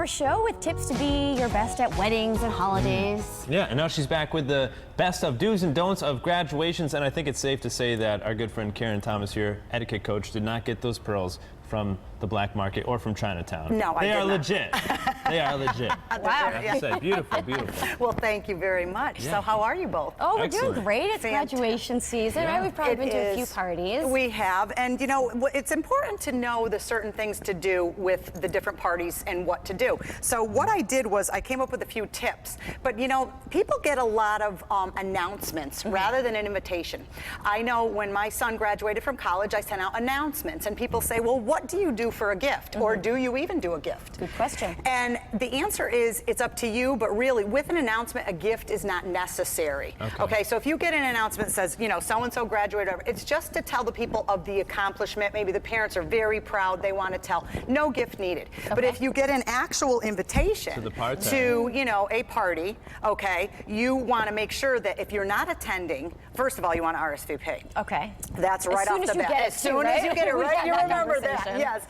our show with tips to be your best at weddings and holidays. Yeah, and now she's back with the best of do's and don'ts of graduations, and I think it's safe to say that our good friend Karen Thomas here, etiquette coach, did not get those pearls from the black market or from Chinatown. No, they I are did not. legit. They are legit. Wow. I have to say, beautiful, beautiful. Well, thank you very much. Yeah. So how are you both? Oh, we're Excellent. doing great. It's Fantastic. graduation season, Yeah. right? We've probably It been to a few is. parties. We have, and you know, it's important to know the certain things to do with the different parties and what to do. So what I did was I came up with a few tips, but you know, people get a lot of announcements rather than an invitation. I know when my son graduated from college, I sent out announcements, and people say, well, what do you do for a gift? Or do you even do a gift? Good question. And the answer is it's up to you, but really with an announcement, a gift is not necessary. Okay, so if you get an announcement that says, you know, so-and-so graduated, it's just to tell the people of the accomplishment. Maybe the parents are very proud, they want to tell. No gift needed. But if you get an actual invitation To the party. to, you know, a party, okay, you want to make sure that if you're not attending, first of all, you want to RSVP. Okay. That's right off the bat. As soon as you get it, We've right? had You that remember that, conversation. yes.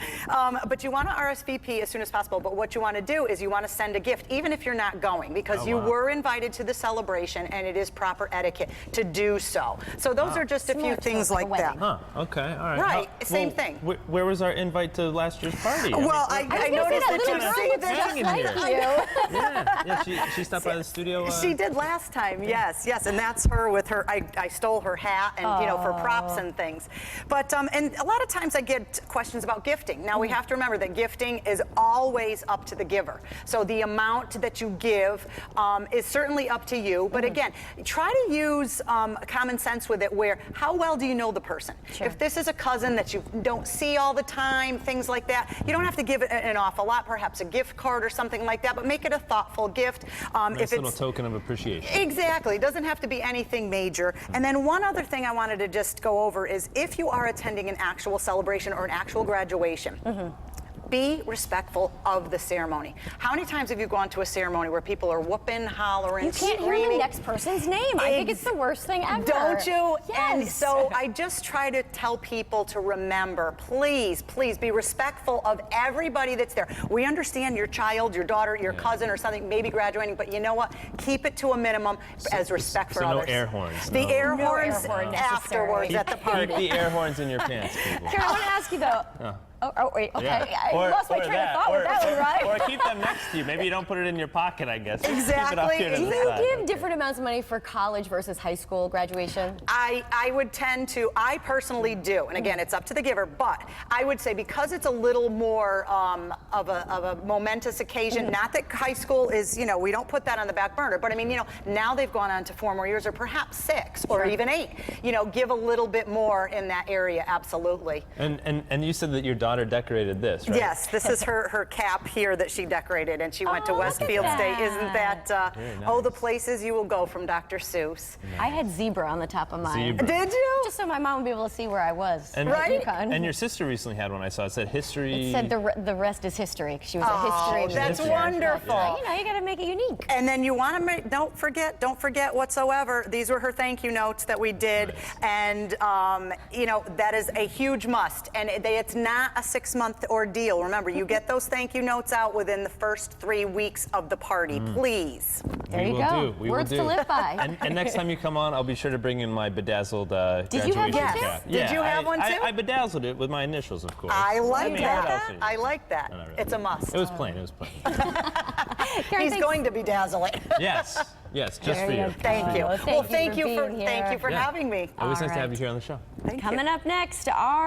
But you want to RSVP as soon as possible. But what you want to do is you want to send a gift, even if you're not going, because you were invited to the celebration, and it is proper etiquette to do so. So those are just a few Similar to things like a like that. wedding. Huh, okay, all right. Right, same thing. Where was our invite to last year's party? Well, I mean, I was gonna noticed say, that that you little see girl there's hanging just here. like you. yeah, she stopped by the studio. She did last time, yes, and that's her with her. I stole her hat and you know, for props and things. But and a lot of times I get questions about gifting. Now we have to remember that gifting is always up to the giver. So the amount that you give is certainly up to you. But again, try to use common sense with it. Where how well do you know the person? Sure. If this is a cousin that you don't see all the time, things like that, you don't have to give it an awful lot. Perhaps a gift card or something like that. But make it a thoughtful gift. Nice little token of appreciation. Exactly. It doesn't have to be anything major. And then one other thing I wanted to just go over is if you are attending an actual celebration or an actual graduation, be respectful of the ceremony. How many times have you gone to a ceremony where people are whooping, hollering, You can't hear screaming? the next person's name. I think it's the worst thing ever. Don't you? Yes. And so I just try to tell people to remember, please, please be respectful of everybody that's there. We understand your child, your daughter, your cousin or something may be graduating, but you know what? Keep it to a minimum as respect for so others. no air horns. The no. air No horns air horn afterwards necessary. at the party. Keep the air horns in your pants, people. Karen, I want to ask you though. Oh, wait, okay. Yeah. I lost my train of thought with that one, right? Or keep them next to you. Maybe you don't put it in your pocket, I guess. Just Exactly. Keep it up here to Do the you side. give different amounts of money for college versus high school graduation? I would tend to, I personally do, and again, it's up to the giver, but I would say because it's a little more of a momentous occasion, not that high school is, you know, we don't put that on the back burner, but I mean, you know, now they've gone on to 4 more years or perhaps 6 or even 8, you know, give a little bit more in that area, absolutely. And you said that your daughter decorated this, right? Yes, this is her cap here that she decorated, and she went to Oh, look at Westfield State. Isn't that. that, Very oh, nice. the places you will go from Dr. Seuss. I had zebra on the top of mine. Zebra. Did you? Just so my mom would be able to see where I was. And, at Right? UConn. And your sister recently had one I saw. It said history. It said the rest is history, 'cause she was a history that's major. wonderful. So, you know, you got to make it unique. And then you want to make, don't forget whatsoever, these were her thank you notes that we did. Nice. And, you know, that is a huge must. And it's not a 6-month ordeal. Remember, you get those thank you notes out within the first 3 weeks of the party, please. There We you will go. do. We Words will to do. live by. And next time you come on, I'll be sure to bring in my bedazzled Did you have graduation one too? cap. Did Yeah, you have one too? I bedazzled it with my initials, of course. I like mean, what else that. are you- I like that. No, not really. It's a must. It was plain. It was plain. Karen, He's thanks. going to be dazzling. Yes. Yes. Just There for you you. go. Thank you. Well, well, thank you for being thank you for here. having me. Always All nice to have right. you here on the show. Thank you. Coming up next, our